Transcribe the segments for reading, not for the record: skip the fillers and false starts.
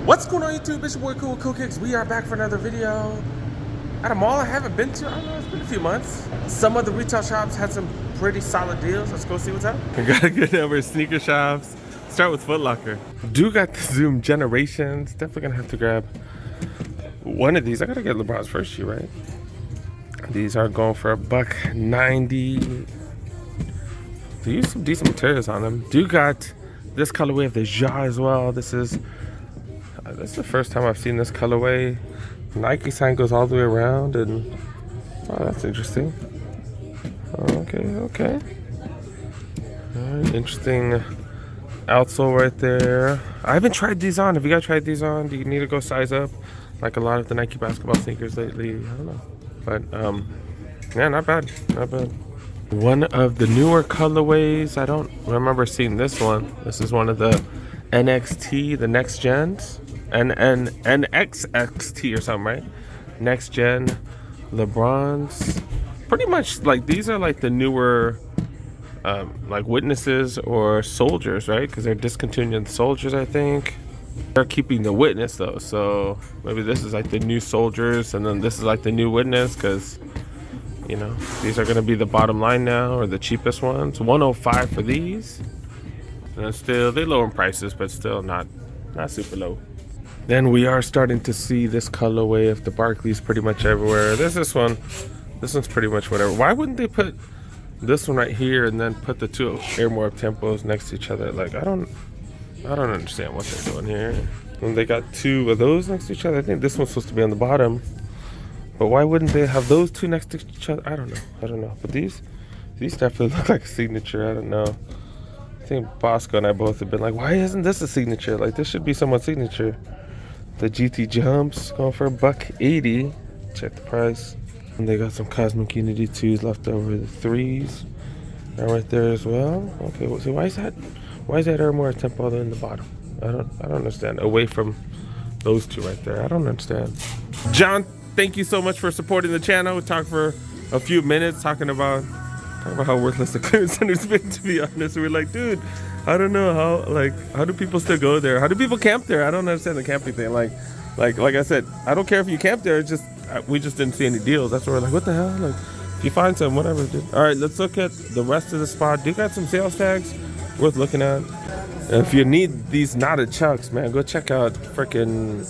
What's going on YouTube? It's your boy Cool Kicks. We are back for another video at a mall I haven't been to. I don't know, it's been a few months. Some of the retail shops had some pretty solid deals. Let's go see what's up. We got a good number of sneaker shops. Start with Foot Locker. Do got the Zoom Generations. Definitely gonna have to grab one of these. I gotta get LeBron's first shoe, right? These are going for $1.90. They use some decent materials on them. Do got this colorway of the Ja as well. This is the first time I've seen this colorway. Nike sign goes all the way around, and oh, that's interesting. Okay. Alright, interesting outsole right there. I haven't tried these on. Have you guys tried these on? Do you need to go size up? Like a lot of the Nike basketball sneakers lately. I don't know. But yeah, not bad. One of the newer colorways. I don't remember seeing this one. This is one of the NXT, the next gens. NXXT or something, right? Next gen LeBrons. Pretty much like these are like the newer like Witnesses or Soldiers, right? Because they're discontinuing the Soldiers, I think. They're keeping the Witness though, so maybe this is like the new Soldiers, and then this is like the new Witness, because you know these are going to be the bottom line now, or the cheapest ones. $105 for these, and still they lower in prices, but still not super low. Then we are starting to see this colorway of the Barclays pretty much everywhere. There's this one. This one's pretty much whatever. Why wouldn't they put this one right here and then put the two Air More Up Tempos next to each other? Like I don't understand what they're doing here. And they got two of those next to each other. I think this one's supposed to be on the bottom. But why wouldn't they have those two next to each other? I don't know. But these definitely look like a signature. I don't know. I think Bossco and I both have been like, why isn't this a signature? Like this should be someone's signature. The GT Jumps going for $1.80. Check the price. And they got some Cosmic Unity 2s left over. The 3s are right there as well. Okay, well, so why is that Air More Tempo in the bottom? I don't understand. Away from those two right there. I don't understand. John, thank you so much for supporting the channel. We talked for a few minutes talking about how worthless the clearance center's been, to be honest. We're like, dude, I don't know how do people still go there? How do people camp there? I don't understand the camping thing. Like I said, I don't care if you camp there. It's just we just didn't see any deals. That's why we're like, what the hell? Like, if you find some, whatever, dude. All right, let's look at the rest of the spot. Do you got some sales tags worth looking at? And if you need these knotted chucks, man, go check out freaking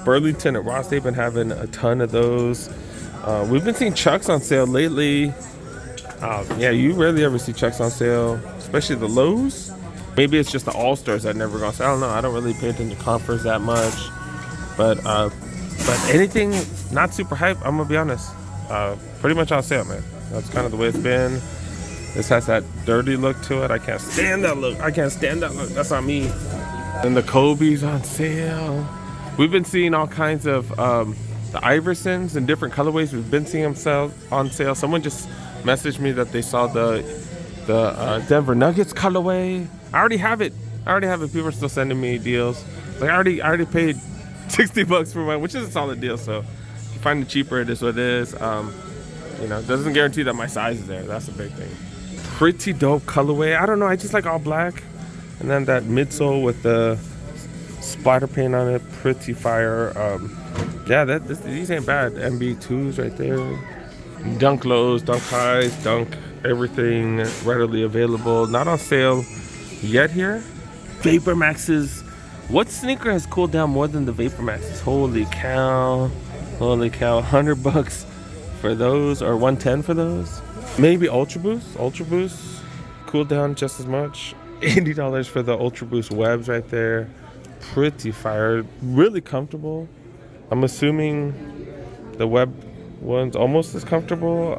Burlington at Ross. They've been having a ton of those. We've been seeing chucks on sale lately. Yeah, you rarely ever see chucks on sale, especially the lows. Maybe it's just the All-Stars that never go on sale. I don't know. I don't really pay attention to Conference that much. But anything not super hype, I'm going to be honest, pretty much on sale, man. That's kind of the way it's been. This has that dirty look to it. I can't stand that look. That's on me. And the Kobe's on sale. We've been seeing all kinds of the Iversons in different colorways. We've been seeing them on sale. Someone just messaged me that they saw the Denver Nuggets colorway. I already have it. People are still sending me deals. Like I already paid $60 for mine, which is a solid deal. So if you find it cheaper, it is what it is. You know, it doesn't guarantee that my size is there. That's a big thing. Pretty dope colorway. I don't know. I just like all black, and then that midsole with the splatter paint on it. Pretty fire. Yeah, these ain't bad. MB2s right there. Dunk lows, dunk highs, dunk everything readily available. Not on sale yet here. Vapor Maxes. What sneaker has cooled down more than the Vapor Maxes? Holy cow. $100 for those, or $110 for those. Maybe Ultra Boost cooled down just as much. $80 for the Ultra Boost webs right there. Pretty fire. Really comfortable. I'm assuming the web one's almost as comfortable.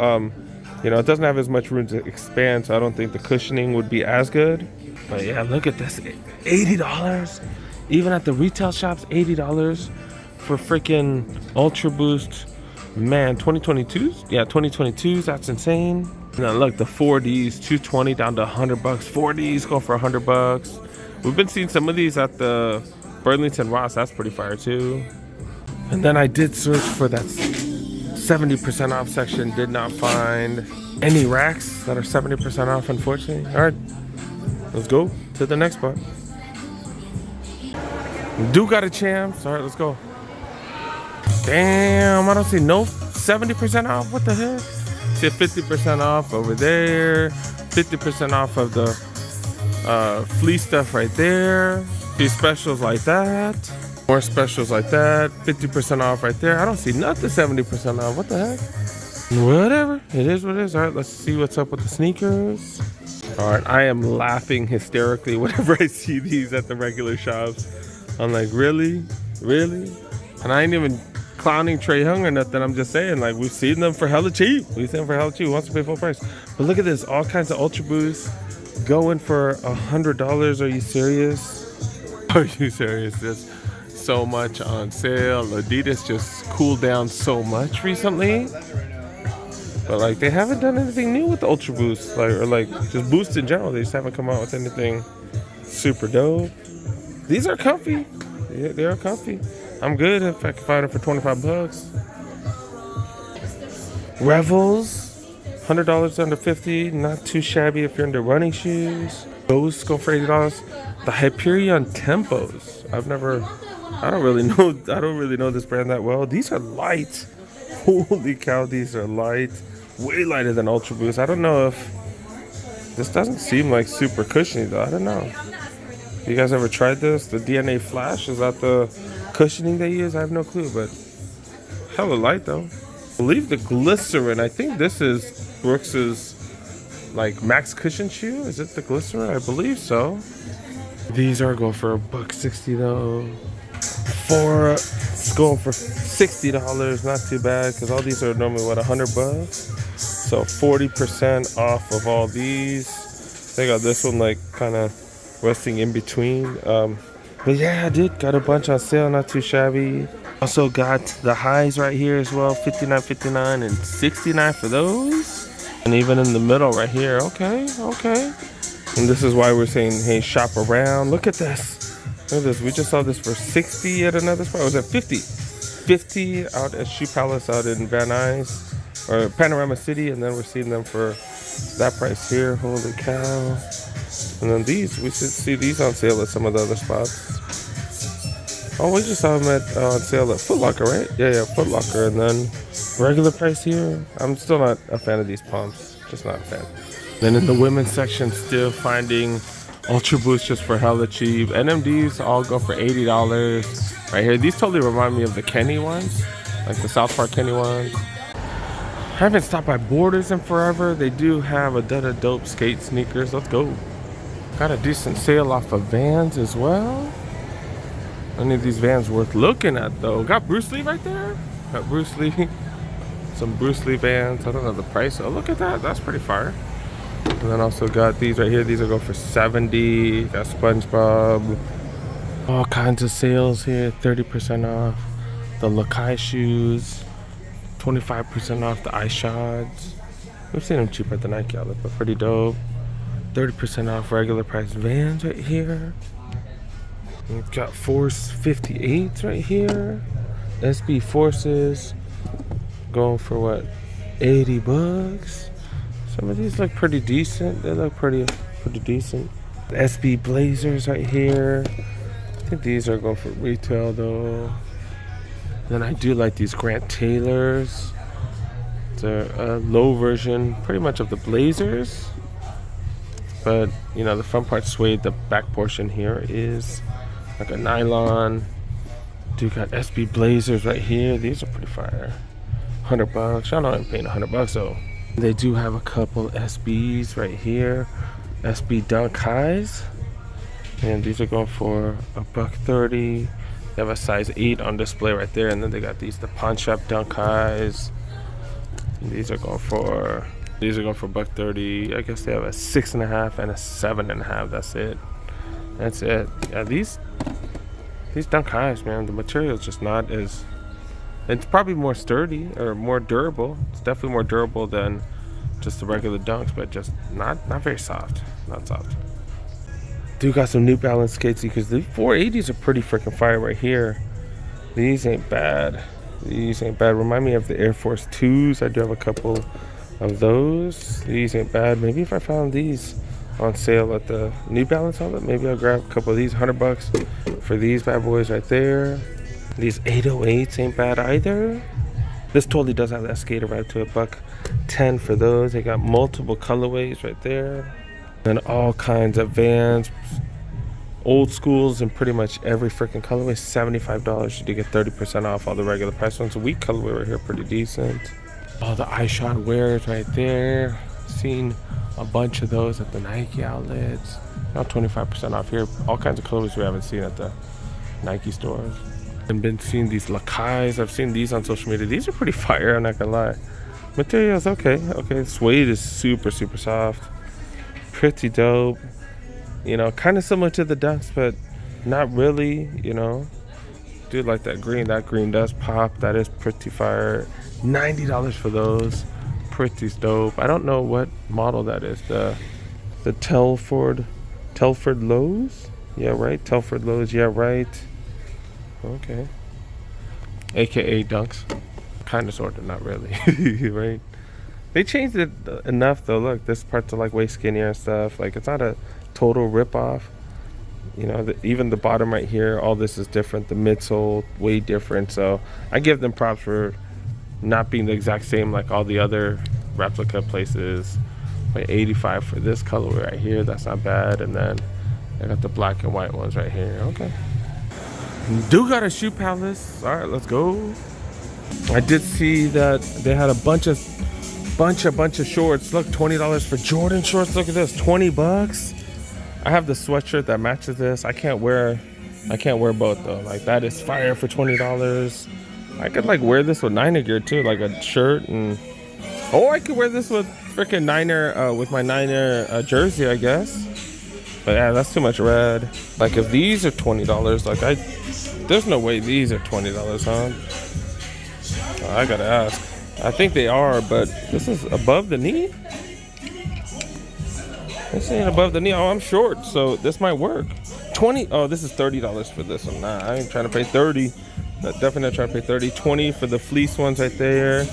You know, it doesn't have as much room to expand, so I don't think the cushioning would be as good. But yeah, look at this. $80. Even at the retail shops, $80 for freaking Ultra Boost. Man, 2022s? Yeah, 2022s. That's insane. And then look, the 4Ds, $220 down to $100. 4Ds go for $100. We've been seeing some of these at the Burlington Ross. That's pretty fire too. And then I did search for that 70% off section. Did not find any racks that are 70% off, unfortunately. All right, let's go to the next spot. Do got a champs. All right, let's go. Damn, I don't see no 70% off. What the heck? See 50% off over there. 50% off of the fleece stuff right there. See specials like that. More specials like that. 50% off right there. I don't see nothing 70% off. What the heck? Whatever. It is what it is. All right, let's see what's up with the sneakers. All right, I am laughing hysterically whenever I see these at the regular shops. I'm like, really? Really? And I ain't even clowning Trey Young or nothing. I'm just saying, like, we've seen them for hella cheap. We've seen them for hella cheap. Who wants to pay full price? But look at this. All kinds of Ultra Boosts going for $100. Are you serious? Are you serious? There's so much on sale. Adidas just cooled down so much recently. But like, they haven't done anything new with the Ultra Boost, like just Boost in general. They just haven't come out with anything super dope. These are comfy. Yeah, they are comfy. I'm good if I can find them for 25 bucks. Revels, $100 under 50. Not too shabby if you're into running shoes. Those go for $80. The Hyperion Tempos. I don't really know this brand that well. These are light. Holy cow, these are light. Way lighter than Ultra Boost. I don't know if this doesn't seem like super cushiony though. I don't know. You guys ever tried this? The DNA Flash, is that the cushioning they use? I have no clue, but hella light though. I believe the Glycerin, I think this is Brooks's like max cushion shoe. Is it the Glycerin? I believe so. These are going for $160 though. It's going for $60, not too bad, because all these are normally what, $100. So 40% off of all these. They got this one like kind of resting in between. But yeah, I did got a bunch on sale, not too shabby. Also got the highs right here as well, $59.59 and $69 for those. And even in the middle right here, okay. And this is why we're saying, hey, shop around. Look at this. Look at this. We just saw this for $60 at another spot. Was it $50 out at Shoe Palace out in Van Nuys or Panorama City, and then we're seeing them for that price here. Holy cow. And then these, we should see these on sale at some of the other spots. Oh, we just saw them on sale at Foot Locker, right? Yeah, Foot Locker. And then regular price here. I'm still not a fan of these pumps. Just not a fan. Then in the women's section, still finding Ultra Boost just for hella cheap. NMDs all go for $80 right here. These totally remind me of the Kenny ones, like the South Park Kenny ones. I haven't stopped by Borders in forever. They do have a ton of dope skate sneakers. Let's go. Got a decent sale off of Vans as well. Any of these Vans worth looking at though. Got Bruce Lee right there. Got Bruce Lee. Some Bruce Lee Vans. I don't know the price. Oh, look at that. That's pretty fire. And then also got these right here. These will go for $70. Got SpongeBob. All kinds of sales here. 30% off. The Lakai shoes. 25% off the ice shots. We've seen them cheaper at the Nike outlet, but pretty dope. 30% off regular price Vans right here. We've got Force 58s right here. SB Forces going for what, $80. Some of these look pretty decent. They look pretty decent. The SB Blazers right here. I think these are going for retail though. Then I do like these Grant Taylors. They're a low version pretty much of the Blazers, but you know, the front part's suede. The back portion here is like a nylon. Do got SB Blazers right here. These are pretty fire. $100. Y'all know I'm paying $100 though. They do have a couple SBs right here. SB Dunk Highs, and these are going for $130. They have a size 8 on display right there, and then they got the Pawn Shop Dunk Highs. And these are going for $130. I guess they have a 6.5 and a 7.5. That's it. Yeah, these Dunk Highs, man, the material is just not as. It's probably more sturdy or more durable. It's definitely more durable than just the regular Dunks, but just not very soft. Not soft. Do got some New Balance skates because the 480s are pretty freaking fire right here. These ain't bad. Remind me of the Air Force 2s. I do have a couple of those. These ain't bad. Maybe if I found these on sale at the New Balance outlet. Maybe I'll grab a couple of these. $100 for these bad boys right there. These 808s ain't bad either. This totally does have that skater vibe to it. $110 for those. They got multiple colorways right there. And all kinds of Vans, old schools, and pretty much every freaking colorway. $75. You do get 30% off all the regular price ones. A weak colorway right here, pretty decent. All the iShot wears right there. Seen a bunch of those at the Nike outlets. Now 25% off here. All kinds of colorways we haven't seen at the Nike stores. And been seeing these Lakais. I've seen these on social media. These are pretty fire, I'm not gonna lie. Materials, okay. Suede is super soft. Pretty dope. You know, kind of similar to the Dunks, but not really, you know. Dude, like that green. That green does pop. That is pretty fire. $90 for those. Pretty dope. I don't know what model that is. The Telford Lows? Yeah, right. Telford Lows. Yeah, right. Okay. AKA Dunks. Kind of, sort of, not really. Right? They changed it enough, though. Look, this part's like way skinnier and stuff. Like, it's not a total rip-off. You know, even the bottom right here, all this is different. The midsole, way different. So I give them props for not being the exact same like all the other replica places. Like $85 for this colorway right here. That's not bad. And then I got the black and white ones right here. Okay. Do got a shoe palace. All right, let's go. I did see that they had a bunch of shorts. Look, $20 for Jordan shorts. Look at this, $20. I have the sweatshirt that matches this. I can't wear both though. Like, that is fire for $20. I could like wear this with Niner gear too, like a shirt, or I could wear this with freaking Niner, with my Niner jersey, I guess. But yeah, that's too much red. Like, if these are $20, like there's no way these are $20, huh? I gotta ask. I think they are, but this is above the knee. This ain't above the knee. Oh, I'm short, so this might work. Oh, this is $30 for this one. Nah, I ain't trying to pay 30. Definitely not trying to pay 30. 20 for the fleece ones right there.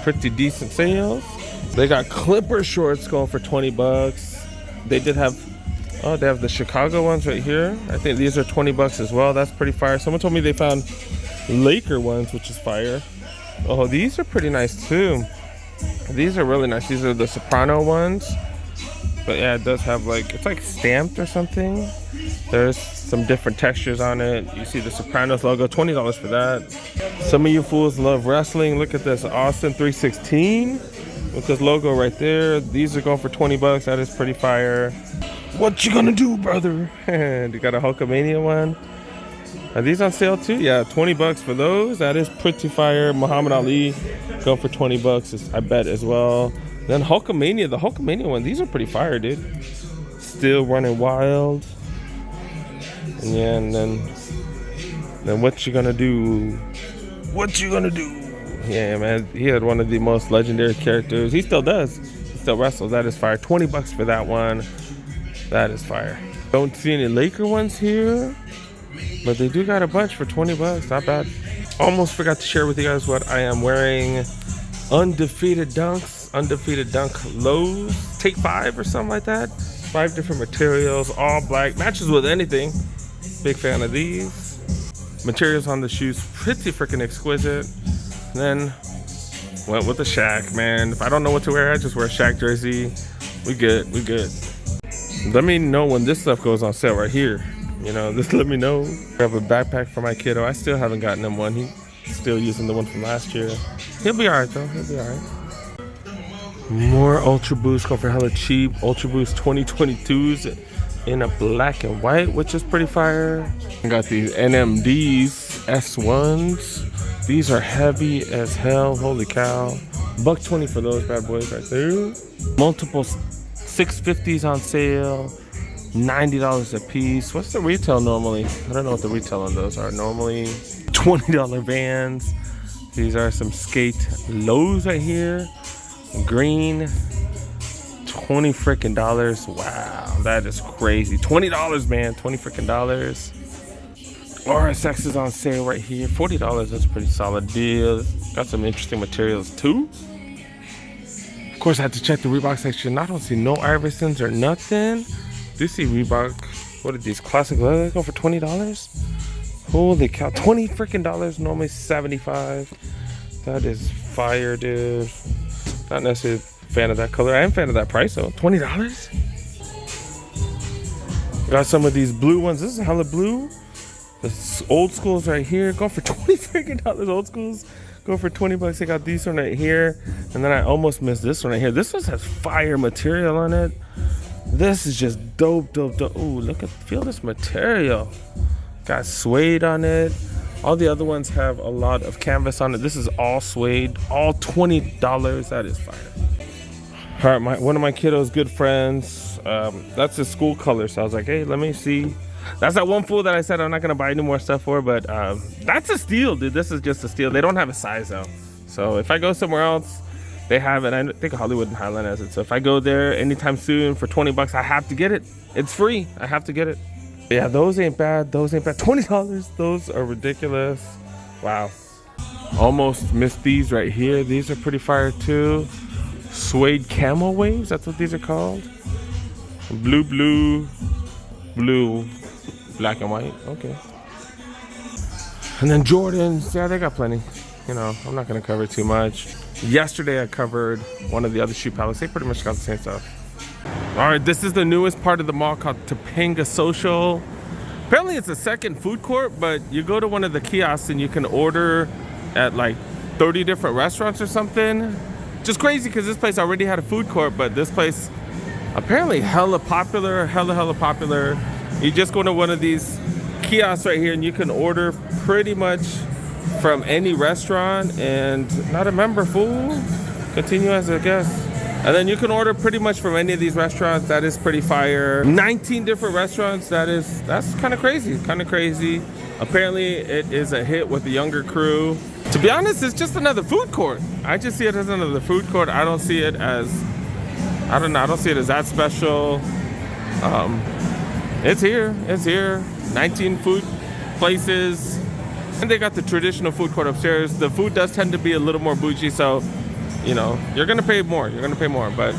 Pretty decent sales. They got Clipper shorts going for $20. They did have, they have the Chicago ones right here. I think these are $20 as well. That's pretty fire. Someone told me they found Laker ones, which is fire. Oh, these are pretty nice too. These are really nice. These are the Soprano ones. But yeah, it does have like, it's like stamped or something. There's some different textures on it. You see the Sopranos logo, $20 for that. Some of you fools love wrestling. Look at this, Austin 316 with this logo right there. These are going for $20. That is pretty fire. What you gonna do, brother? You got a Hulkamania one. Are these on sale too? Yeah, $20 for those. That is pretty fire. Muhammad Ali going for $20, I bet, as well. Then Hulkamania, the Hulkamania one. These are pretty fire, dude. Still running wild. And yeah, and then what you gonna do? What you gonna do? Yeah, man. He had one of the most legendary characters. He still does. He still wrestles. That is fire. $20 for that one. That is fire. Don't see any Laker ones here, but they do got a bunch for $20. Not bad. Almost forgot to share with you guys what I am wearing. Undefeated Dunks, Undefeated Dunk Lows. Take 5 or something like that. 5 different materials, all black. Matches with anything. Big fan of these. Materials on the shoes, pretty freaking exquisite. Then went with the Shaq, man. If I don't know what to wear, I just wear a Shaq jersey. We good. Let me know when this stuff goes on sale right here. You know, just let me know. I have a backpack for my kiddo. I still haven't gotten him one. He's still using the one from last year. He'll be alright though. He'll be alright. More Ultra Boost going for hella cheap. Ultra Boost 2022s in a black and white, which is pretty fire. I got these NMDs S1s. These are heavy as hell. Holy cow. $120 for those bad boys right there. Multiple 650s on sale. $90 a piece. What's the retail normally? I don't know what the retail on those are. Normally $20 Vans. These are some skate lows right here. Green. $20 freaking dollars. Wow, that is crazy. $20, man. $20 freaking dollars. RSX is on sale right here. $40. That's a pretty solid deal. Got some interesting materials too. course, I had to check the Reebok section. I don't see no Iversons or nothing. Do see Reebok. What are these classic leather go for $20? Holy cow, $20 freaking dollars. Normally $75. That is fire, dude. Not necessarily a fan of that color. I am a fan of that price though. $20. Got some of these blue ones. This is hella blue. The old schools right here. Going for $20 freaking dollars. Old schools go for $20. I got these one right here, and then I almost missed this one right here. This one has fire material on it. This is just dope. Ooh, feel this material. Got suede on it. All the other ones have a lot of canvas on it. This is all suede, all $20. That is fire. All right, one of my kiddos' good friends. That's his school color. So I was like, hey, let me see. That's that one fool that I said I'm not gonna buy any more stuff for, but that's a steal, dude. This is just a steal. They don't have a size though. So if I go somewhere else, they have it. I think Hollywood and Highland has it. So if I go there anytime soon for $20, I have to get it. It's free. I have to get it. Yeah, those ain't bad. Those ain't bad. $20. Those are ridiculous. Wow. Almost missed these right here. These are pretty fire too. Suede camel waves. That's what these are called. Blue. Black and white. Okay. And then Jordans. Yeah, they got plenty. You know, I'm not going to cover too much. Yesterday I covered one of the other shoe palettes. They pretty much got the same stuff. All right, this is the newest part of the mall called Topanga Social. Apparently it's a second food court, but you go to one of the kiosks and you can order at like 30 different restaurants or something. Just crazy because this place already had a food court, but this place apparently hella popular. You just go to one of these kiosks right here and you can order pretty much from any restaurant and not a member, fool. Continue as a guest. And then you can order pretty much from any of these restaurants. That is pretty fire. 19 different restaurants. That's kind of crazy. Apparently it is a hit with the younger crew. To be honest, it's just another food court. I just see it as another food court. I don't see it as, I don't see it as that special. It's here. 19 food places. And they got the traditional food court upstairs. The food does tend to be a little more bougie, so you know, you're gonna pay more. But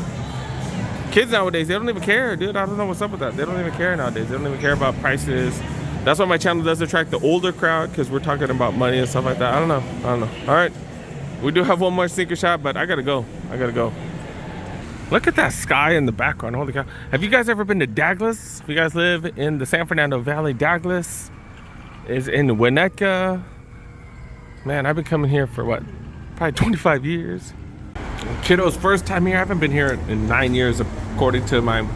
kids nowadays, they don't even care, dude. I don't know what's up with that. They don't even care nowadays. They don't even care about prices. That's why my channel does attract the older crowd, because we're talking about money and stuff like that. I don't know. All right, we do have one more sneaker shop, but I gotta go. Look at that sky in the background. Holy cow. Have you guys ever been to Douglas? If you guys live in the San Fernando Valley, Douglas is in Winnetka. Man, I've been coming here for what? Probably 25 years. Kiddo's first time here. I haven't been here in 9 years according to my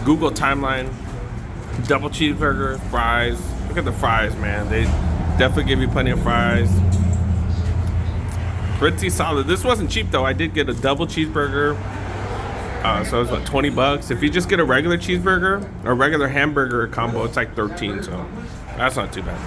Google timeline. Double cheeseburger, fries. Look at the fries, man. They definitely give you plenty of fries. Pretty solid. This wasn't cheap though. I did get a double cheeseburger. So it was what, $20. If you just get a regular cheeseburger or regular hamburger combo, it's like 13. So that's not too bad.